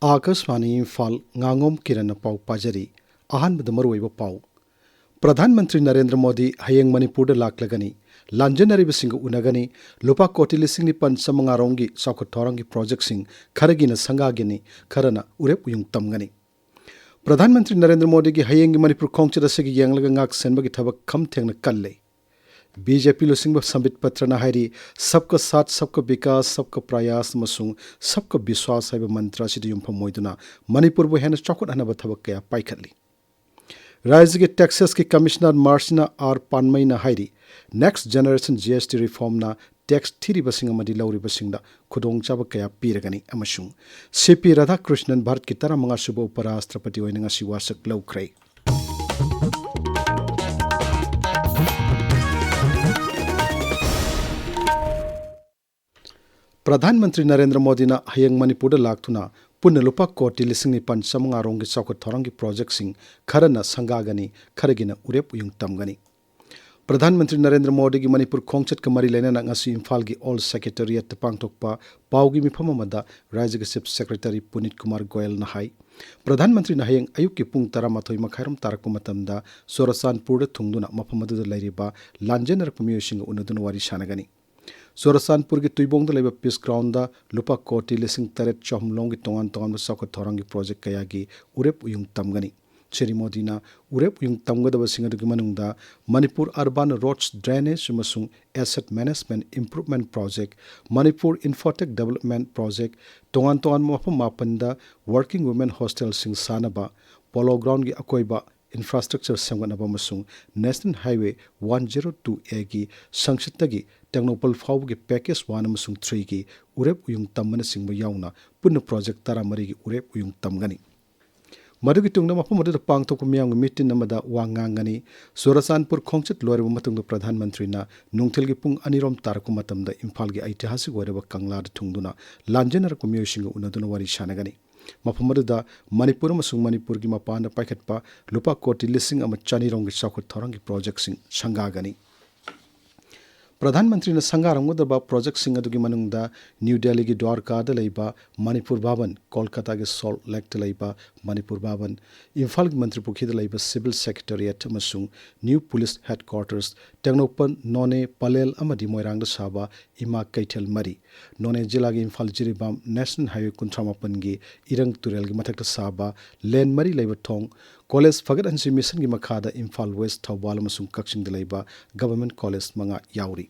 Akashvani Imphal Ngangom Kiran pau pajari ahanbada maruoiba pau प्रधानमंत्री नरेंद्र मोदी हयेंग मणिपुर लाक्लगनी लांजनरी बिसिंग उनगनी लुपा कोटी लिसिंग निपन समंगारोंगी सौखत थौरंगी प्रोजेक्ट सिंग खरगिना संगागिनी खरना उरेप उयुंग तमगनी प्रधानमंत्री नरेंद्र मोदी की हयेंग मणिपुर खोंगचद से यांगलग ngak senbagi thabak kham thengna kalle BJP लुसिंग संबित पत्र हारी सबका साथ सबका विकास सबका प्रयास मसुंग सबका विश्वास है मंत्र से युमफम मोइदुना मणिपुर बु हेन चौखट हनब थबक कया पाइखली राज्य के टैक्सेस की कमिश्नर मार्सिना आर पानमईना हारी नेक्स्ट जनरेशन जीएसटी रिफॉर्म ना टैक्स थीरिबसिंग अमदि लौरिबसिंगदा खुदोंचाब कया पीरगनी अमसुंग सीपी राधाकृष्णन भारत की 15 सुब उपराष्ट्रपति ओइना ngasi वासक लौख्रै प्रधानमंत्री नरेंद्र मोदी ना हयंग मणिपुर लाक्थुना पुनः लुपा कोटी लिसिंग निपन समंगारोंग की चौखट थौरंग की प्रोजेक्ट सिंग खरना संगागनी खरगिना उरेप उयुंग तमगनी प्रधानमंत्री नरेंद्र मोदी की मणिपुर खोंगचट का मरी लेना ngasi इम्फाल की ऑल सेक्रेटेरिएट पांगथोकपा पाउगी मिफम अमदा राज्य के चीफ सेक्रेटरी पुनीत कुमार गोयल ना हाई प्रधानमंत्री ना हयंग अयुक की पुंग 13 मखाइरम तारक मतमदा सोरसानपुर थुंगदुना मफम अदुदा लैरिबा लांजेनरक मियोसिंग उनदुना वारी सानगनी सोरसानपुर की तुइबोंग लेब पीस ग्राउंड लुपा कोटी लिसिंग तरेट चौहमलोंग की तोंगान तोंगान चौखट थौरंग की प्रोजेक्ट कया की उरेप उयुंग तमगनी श्री मोदीना उरेप उयुंग तमगदबसिंग अदुगी मनुंगदा मणिपुर अर्बन रोड्स ड्रेनेज अमसुंग asset management improvement project Manipur infotech development project तोंगान तोंगान मफम मापनदा वर्किंग वुमेन हॉस्टल सिंग सानबा पोलो ग्राउंड की अकोइबा इंफ्रास्ट्रक्चर सेमगनबा मसुंग नेशनल हाईवे 102A की संक्षिप्तगी टेक्नोपल फाउब की पैकेज 1 मसुंग 3 की उरेप उयुंग तमन सिंग याउना पुनः प्रोजेक्ट 13 की उरेप उयुंग तमगनी मदुगी तुंगना मफम मदुदा पांगथोक मियांग मीटिंग नमदा वांगांगनी सोरसानपुर खोंगचत लोरेब मतुंग प्रधानमंत्री ना नुंगथेल की पुंग अनिरोम तारक मतमदा इम्फाल की ऐतिहासिक ओरेब कंगलाद थुंगदुना लांजेनर को मियोसिंग उनदुना वारी शानगनी मफम मदुदा मणिपुर मसुंग मणिपुर की मपान पाइखटपा लुपा कोटी लिसिंग अम चानीरोंग की चौखट थौरंग की प्रोजेक्ट सिंग संगागनी प्रधानमंत्री ने संगारंगदबा प्रोजेक्ट सिंग अदुगी मनुंगदा न्यू दिल्ली की द्वारका लेबा मणिपुर भवन कोलकाता के सॉल्ट लेक लेबा मणिपुर भवन इम्फाल की मंत्रिपुखी लेबा सिविल सेक्रेटेरिएट मसुंग न्यू पुलिस हेडक्वार्टर्स टेक्नोपन नोने पलेल अमदी मोइरांग साबा इमा कैथल मरी नोने जिला की इम्फाल जिरीबाम नेशनल हाईवे 38 की इरंग तुरेल की मथक साबा लेन मरी लेबा थोंग कॉलेज फगत अंसी मिशन की मखादा इम्फाल वेस्ट थौबाल मसुंग कक्सिंग लेबा गवर्नमेंट कॉलेज मंगा याउरी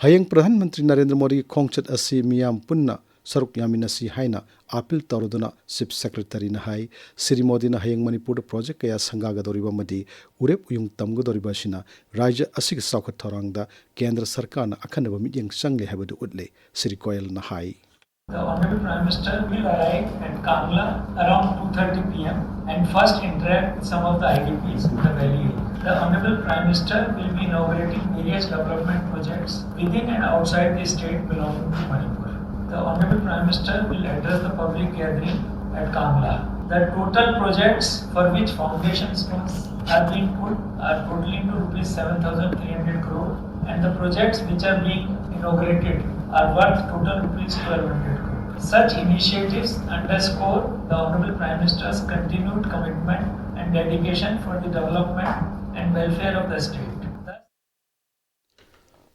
हयंग प्रधानमंत्री नरेंद्र मोदी की खोंगचत असी मियाम पुन्ना सरुक यामिनसी हाइना अपील तौरदुना चीफ सेक्रेटरी ना हाई श्री मोदी ना हयंग मणिपुर प्रोजेक्ट कया संगागदोरिबा मदी उरेप उयुंग तमगदोरिबा सिना राज्य असिग चौखट थौरंगदा केंद्र सरकार ना अखनब मियंग संगले हबदु उडले श्री कोयल ना high The Honorable Prime Minister will arrive at Kangla around 2:30 p.m. and first interact with some of the IDPs in the valley area. The Honorable Prime Minister will be inaugurating various development projects within and outside the state belonging to Manipur. The Honorable Prime Minister will address the public gathering at Kangla. The total projects for which foundation stones are being put are totaling to rupees 7,300 crore and the projects which are being inaugurated are worth total rupees 1,200 crore. Such initiatives underscore the Honorable Prime Minister's continued commitment and dedication for the development and welfare of the state.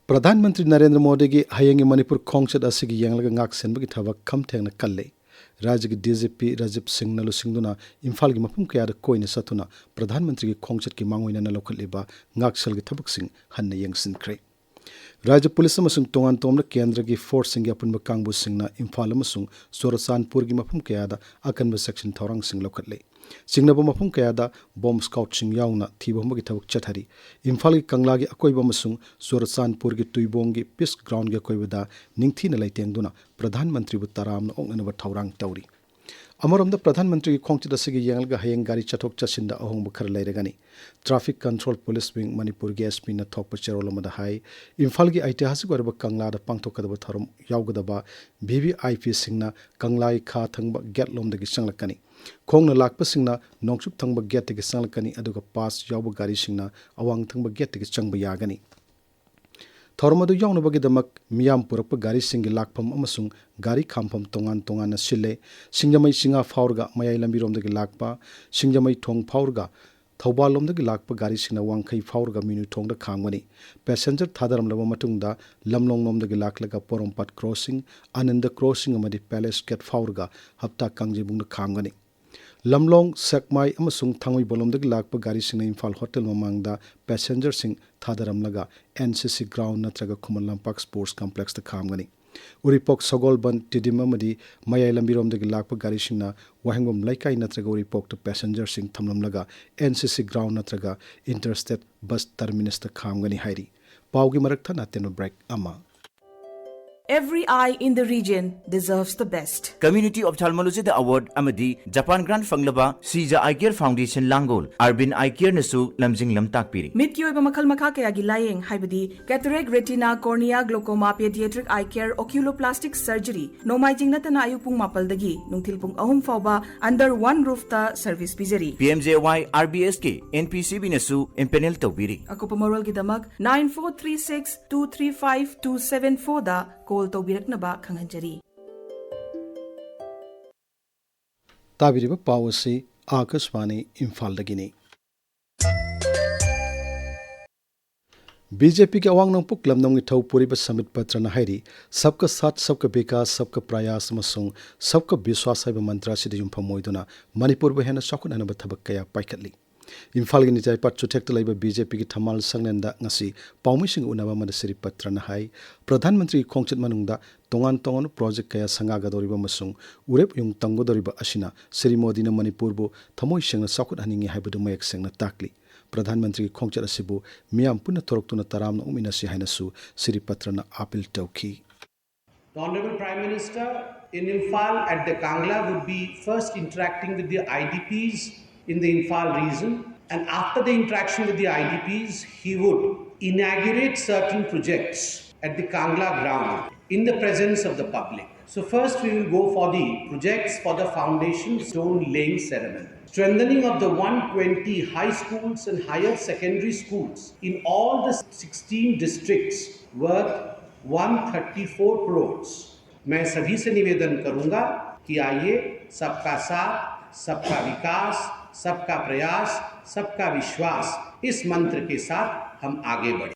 प्रधानमंत्री नरेंद्र मोदी की हयंग Manipur खोंगचत असिगी यांगलग ngak senbagi thabak kham thengna kalle राज्य की DGP Rajiv Singh नलुसिंगदुना Imphal की मफम कया coin सतुना प्रधानमंत्री की खोंगचत की मांगोइना नलौखलेबा ngakसल की थबक सिंह हन्ना यंगसिनख्रे राज्य पुलिस अमसुंग तोंगान तोमना केंद्र की फोर्स सिंह अपुनब कांगबु सिंहना इम्फाल अमसुंग सोरसानपुर की मफम कयादा अकनब सेक्शन थौरंग सिंह लौखले सिंगनब मफम कयादा बॉम्ब स्काउट सिंह याउना थीबम की थबक चथरी इम्फाल की कंगला की अकोइब अमसुंग सोरसानपुर की तुइबोंग की पीस ग्राउंड की अकोइबदा निंगथीना लैतेंगदुना प्रधानमंत्री बु तरामना ओंगनब थौरंग तौरी अमरोमदा प्रधानमंत्री की खोंगचत असिगी यांगलगा हयंग गाड़ी चथोक चसिंदा अहोंग खर लैरगनी traffic control police wing Manipur की एसपी न थोक चेरोल अमदा हाई इम्फाल की ऐतिहासिक ओरब कंगलादा पांगथोकदब थरम यावगदबा वीवीआईपी सिंगना कंगलाई खा थंगब गेट लोमदगी संगलकनी खोंगना लाकप सिंगना नोंगसुप थंगब गेट की संगलकनी अदुगा पास यावब गाड़ी सिंगना अवांग थंगब गेट की चंगब यागनी थौरम अदु याउनबगिदमक मियाम पुरकप गारी सिंगी लाकफम अमसुंग गारी खामफम तोंगान तोंगान सिले सिंगजमई सिंगा फाउरगा मयाई लंबिरोमदगी लाकपा सिंगजमई थोंग फाउरगा थौबालोमदगी लाकपा गारी सिंगना वांखै फाउरगा मिनु थोंगदा खांगमनी पैसेंजर थादरमलबा मतुंगदा लमलोंगनोमदगी लाकलगा पोरोमपाट क्रॉसिंग आनंद क्रॉसिंग अमदी पैलेस गेट फाउरगा हप्ता कांगजिबुंगदा खांगमनी लमलोंग सेकमाई अमसुंग थांगोई बोलोमदगी लाकपा गारी सिंगना इम्फाल होटल ममांगदा पैसेंजर सिंग थादरमलगा एनसीसी ग्राउंड नत्रगा खुमन लंपाक स्पोर्ट्स कॉम्प्लेक्स दा खांगमनी उरिपोक सगोलबन टिडिम अमदी मयाई लंबिरोमदगी लाकपा गारी सिंगना वाहेंगबम लाइकाई नत्रगा उरिपोक द पैसेंजर सिंग थमलमलगा एनसीसी ग्राउंड नत्रगा इंटरस्टेट बस टर्मिनस दा खांगमनी हाइरी पाउगी मरकथा नातेनो ब्रेक अमा Every eye in the region deserves the best. Community Ophthalmology the Award Amadi Japan Grant Fanglaba Sija Eye Care Foundation Langol Arbin Eye Care Nasu Lamjing Lamtakpiri. Mitki oiba makhal makha kaya gi layeng haibadi cataract, retina, cornea, glaucoma, pediatric eye care, oculoplastic surgery nomaijing natana ayupung mapaldagi nungthilpung ahum fauba under one roof ta service pizari. PMJY RBSK NPCB Nasu impanel tawbiri. Akopa moral gi damak 9436235274 da call tawbiraknaba khanghanjari. ताबिरिबा पावसी आकाशवाणी इम्फाल दगिनी BJP के अवांग नंगपुक लमनोंगी थौ पुरिबा summit Patra न हाइरी सबका साथ सबका विकास सबका प्रयास मसुंग सबका विश्वास हाइबा मंत्र सिदि युमफम मोइदुना मणिपुर बो हेना सखुननबा थबक कया पाइखतली इम्फाल गी निचाई पट चुथेक्ट लाइबा बीजेपी की थमाल संगनेंदा ngasi पाउमिसिंग उनाबा मद सिरि पत्र न हाई प्रधानमंत्री खोंगचित मनुंगदा तोंगान तोंगान प्रोजेक्ट कया संगागा दोरिबा मसुंग उरेप युंग तंगो दोरिबा असिना श्री मोदी न मणिपुर बो थमोइ सेंगना सखुत हनिंगी हाइबदु मयक सेंगना ताकली प्रधानमंत्री खोंगचित असिबु मियाम पुन थोरक्तुना तरामना उमिनासि हाइनसु सिरि पत्र न appeal तौखी The Honorable Prime Minister in Imphal at the Kangla would be first interacting with the IDPs in the Imphal region, and after the interaction with the IDPs, he would inaugurate certain projects at the Kangla ground in the presence of the public. So first we will go for the projects for the foundation stone laying ceremony. Strengthening of the 120 high schools and higher secondary schools in all the 16 districts worth 134 crores. मैं सभी से निवेदन करूंगा कि आइए सबका साथ, सबका विकास, सबका प्रयास, सबका विश्वास इस मंत्र के साथ हम आगे बढ़ें.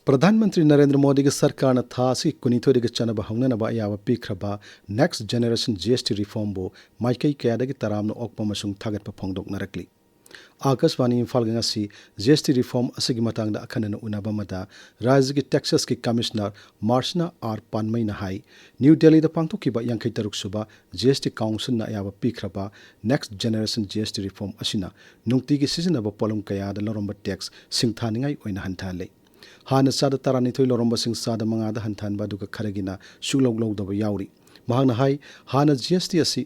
प्रधानमंत्री नरेंद्र मोदी के सरकार न थासी कुनिथोरी के चनब हौननबा याव पीखरबा नेक्स्ट जनरेशन जीएसटी रिफॉर्म बो माइकई कयादगी तरामनो ओकपा मसुंग थागतपा फोंगदोकनरकली आकाशवाणी इम्फाल गंगासी जीएसटी रिफॉर्म असगी मतंगदा अखनन उनाबा मदा राज्य की टैक्सेस की कमिश्नर मार्शना आर पानमैना हाई न्यू दिल्ली दा पांगथोकिबा 53 सुबा जीएसटी काउंसिल ना याव पीखरबा नेक्स्ट जनरेशन जीएसटी रिफॉर्म असिना नुंगतिगी सिजनबा पोलम कयादा लरोंबा टैक्स सिंगथानिंगाई ओइना हंथाले हाना सादा तारानिथोई लरोंबा सिंग सादा मंगादा हंथानबा दुगा खरगिना सुलौगलौदबा याउरी महांगना हाई हाना जीएसटी असि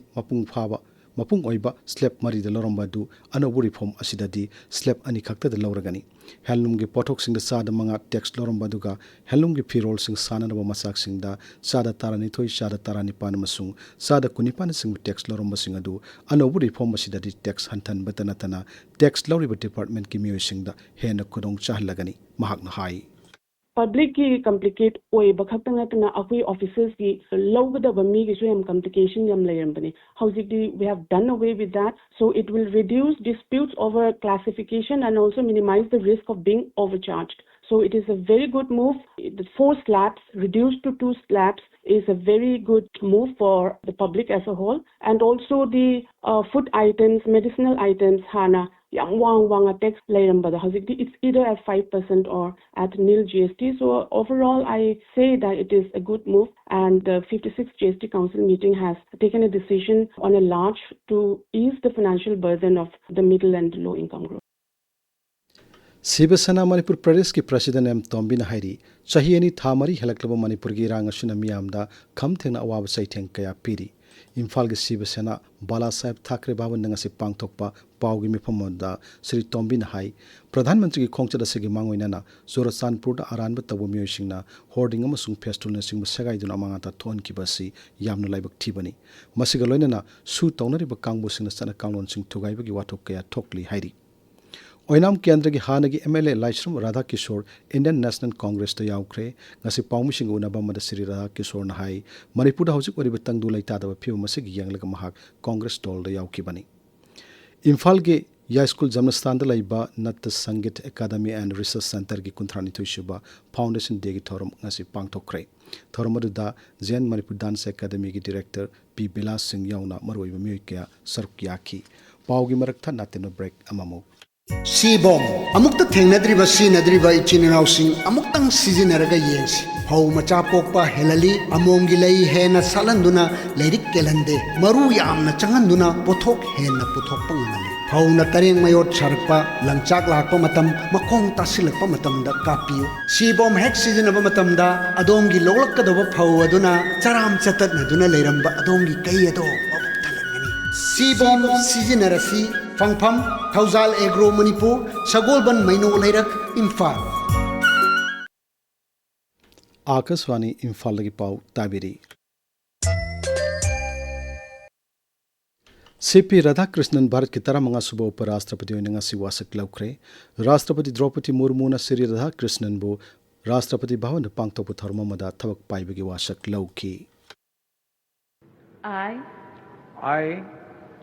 मपुंग ओइबा स्लैब मरीदा लरोंबा दु अनोबु रिफॉर्म असिदादी स्लैब अनि खक्तदा लौरगनी हेलुम गे पोथोक सिंग सादा मंगा टैक्स लरोंबा दुगा हेलुम गे फिरोल सिंग साननबा मसाक सिंग दा सादा तारानिथोई सादा तारानिपान मसुंग सादा कुनिपान सिंग टैक्स लरोंबा सिंग अदु अनोबु रिफॉर्म असिदादी टैक्स हंथन बतनतना टैक्स लौरिबा डिपार्टमेंट की मियोय सिंग दा हेना खुदोंग चाहलगनी महाकना हाई Public की complicate ओए बखतंग तना अखोई officers की लौगदबा मी की हम complication Yama लेरंबने हौजिकदी we have done away with that, so it will reduce disputes over classification and also minimize the risk of being overcharged. So it is a very good move. The 4 slabs reduced to 2 slabs is a very good move for the public as a whole, and also the food items, medicinal items hana yang wang a tax layrambada hazikdi it's either at 5% or at nil GST. So overall I say that it is a good move, and the 56th GST Council meeting has taken a decision on a large to ease the financial burden of the middle and low income group. Shiv Sena Manipur प्रदेश की president M तोम्बिना हाइरी चाहिए थामरी हेलक्लब मणिपुर की रांग मियामदा खम थेंग अवाब सैथेंग कया पीरी इम्फाल की शिवसेना बाला साहेब ठाकरे बाबन नंगसी पांगथोकपा पाउगी मिफमदा Shri तोम्बिना high प्रधानमंत्री की खोंगचद असगी मांगोइनाना जोरचानपुर आरानब तबो मियोसिंगना होर्डिंग अमसुंग फेस्टुल सिंग सेगाइदुना मांगाता थोनकिबसी यामनो लाइबक थिबनी मसिगा लोइनाना सु तौनरिब कांगबुसिंग सना कांगलोन सिंग थुगाइबगी वाथोक कया थोकली हाइरी ओइनाम केंद्र की हान की MLA लाइश्रम राधा किशोर इंडियन नेशनल कांग्रेस तो याउख्रे ngasi पाउमिसिंग उनबा मद श्री राधा किशोर ना हाई मणिपुर हौजिक ओरिब तंगदु लैतादब फिव मसिग यंगलग महक कांग्रेस दल द याउखिबनी इम्फाल के या स्कूल जमनस्तान लैबा नत संगीत एकेडमी एंड रिसर्च सेंटर की 39 फाउंडेशन डे की थोरम ngasi पांगथोख्रे थोरम अदुदा जैन मणिपुर डांस एकेडमी की डायरेक्टर पी बिलास सिंह याउना मरोइब मियोय क्या सरुक याखी पाउगी मरकथा नातेनो ब्रेक अमामो सीबोम अमुक्त थेंगनद्रिबा सीनद्रिबा इचिनाउसिंग अमुक्तंग सिजिनरगा येंसी हौ मचा पोकपा हेलली अमोंगी लई हेना सालंदुना लेरिक केलंदे मरु यामना चंगंदुना पोथोक हेना पोथोक पंगमले हौना तरेंग मयोट सरकपा लंचाक लाकपा मतम मखोंग तासिलकपा मतमदा कापियो सीबोम हेक सिजिनबा मतमदा अदोंगी लोलकदबा फौ अदुना चराम चततनदुना लेरंबा अदोंगी कई अदो सीबोम सिजिनरसी फंगफम थौजाल एग्रो मणिपुर सगोलबन मैनो लैरक इम्फाल आकाशवाणी इम्फाल की पाव ताबिरी CP राधाकृष्णन भारत की 13 सुबह उपराष्ट्रपति होने ngasi वासक लौख्रे राष्ट्रपति द्रौपदी मुर्मू न श्री राधाकृष्णन बो Rashtrapati Bhavan पांगथोप therm मदा थबक पाइबगी Vasak लौखी I,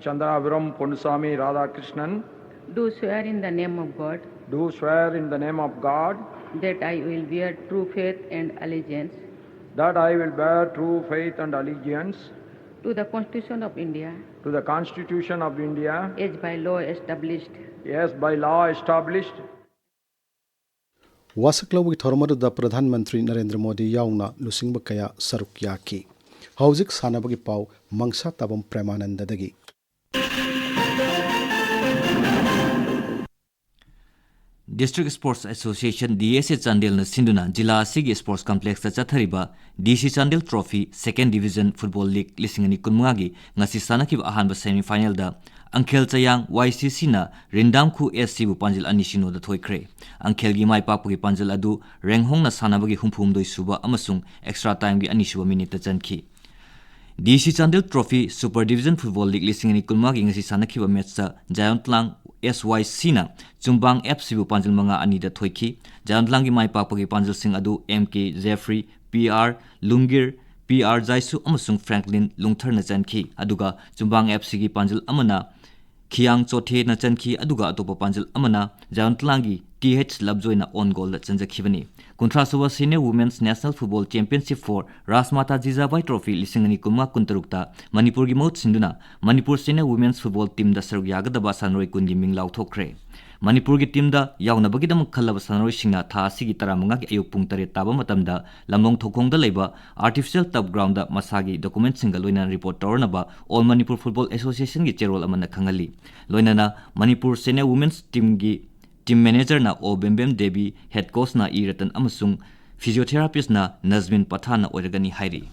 Chandraviram Ponnusamy Radhakrishnan, do swear in the name of God do swear in the name of God that I will bear true faith and allegiance that I will bear true faith and allegiance to the Constitution of India to the Constitution of India as by law established. as by law established. वासक लौबगी थर्मद the प्रधानमंत्री नरेंद्र मोदी याउना लुसिंग कया सरुक याकी हौजिक सानबगी पाव मंगसाताबम Premanand दगी District Sports Association DSA Chandel na sinduna jila asigi sports complex ta chathariba DC Chandel Trophy Second Division Football League lisingani kunmunga gi ngasi sanakib ahanba semi final da Ankhel Chayang YCC na Rindam Khu SC bu panjil anisino da thoikre Ankhel gi mai pakpu gi panjil adu Renghong na sanabagi humphum doi suba amasung extra time gi anisuba minute ta chanki DC Chandel Trophy Super Division Football League lisingani kunmunga gi ngasi sanakhiba match ta Giant Lang SYC na Chumbang FC bu panjil manga ani da thoiki Jantlang gi mai pakpagi panjil sing adu MK Jeffrey PR Lungir PR Jaisu amasung Franklin Lungthar na chanki aduga Chumbang FC gi panjil amana Khiang Chothe na chanki aduga atopa panjil amana Jantlang gi TH Labjoy na on goal da chanjakhibani Kuntrasuba Senior Women's National Football Championship for Rasmata Jijabai Trophy lisingani kumma kuntarukta Manipur gi maut sinduna Manipur Senior Women's Football Team da saruk yagadaba sanroi kungi minglau thokre Manipur gi team da yaunabagidam khallaba sanroi singna tha asigi 15 gi ayuk pung 3 taba matamda lamong thokong da leiba artificial turf ground da masagi document single loina report tornaba All Manipur Football Association gi chairol amana khangali loinana Manipur Senior Women's Team gi Team Manager na O Bembem Devi, Head Coach na Iratan amasung Physiotherapist na Nazmin Pathan na oiragani hairi.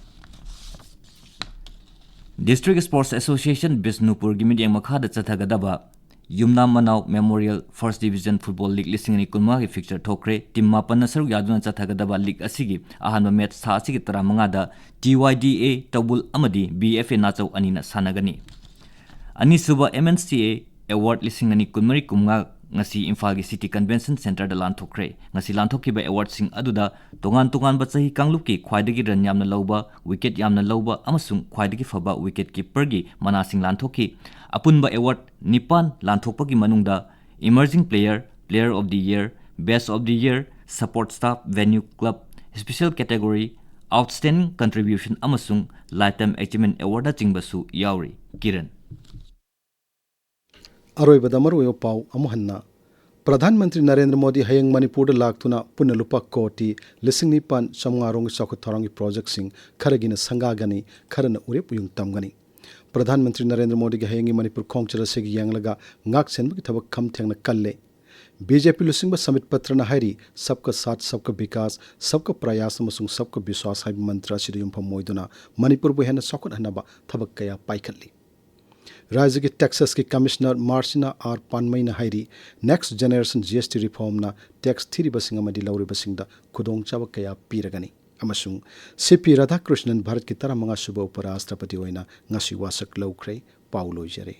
District Sports Association Bisnupur gimidi makha da chathagadaba Yumna Manau Memorial First Division Football League lisingani kunma gi fixture thokre team mapan na saruk yaduna chathagadaba league asigi ahanba match sa asigi 15 da TYDA Tabul amadi BFA Nachau anina sanagani. Ani suba MNCA Award lisingani kunmari kumga ngasi Imphal gi City Convention Center da lanthokre ngasi lanthokiba award sing aduda tongan tongan ba chahi kanglup ki khwaidagi ran yamna lauba wicket yamna lauba amasung khwaidagi faba wicket keeper gi mana sing lanthoki apunba award nipan lanthokpa gi manungda emerging player player of the year best of the year support staff venue club special category outstanding contribution amasung lifetime achievement award da chingbasu yauri Kiran अरोइबदा मरुयो पाव अमुहन्ना प्रधानमंत्री नरेंद्र मोदी हयंग मणिपुर लाक्तुना पुनः लुपा कोटी लिसिंग निपान चमंगारोंग चौखट थोरंगी project सिंग खरगिन संगागनी खरन उरेप Jung तमगनी प्रधानमंत्री नरेंद्र मोदी के हयंगी मणिपुर खोंगचर से यांगलगा ngak senbu ki thabak kham thengna kalle BJP लुसिंग समिट पत्र न हारी सबका साथ सबका विकास सबका प्रयास अमसुंग सबका विश्वास हाइब मंत्र सिद युंफम मोइदुना मणिपुर बु हेन सकुट हनबा थबक कया पाइखली राज्य के टेक्सास के कमिश्नर मार्सिना आर पानमैना हाइरी नेक्स्ट जनरेशन GST रिफॉर्म ना टैक्स थीरी बसिंग अमदी लौरी बसिंग दा खुदोंग चाब कया पीरगनी अमसुंग CP राधाकृष्णन भारत की 15 सुबह उपराष्ट्रपति होइना ngasi वासक लौख्रे पाउलोइजरे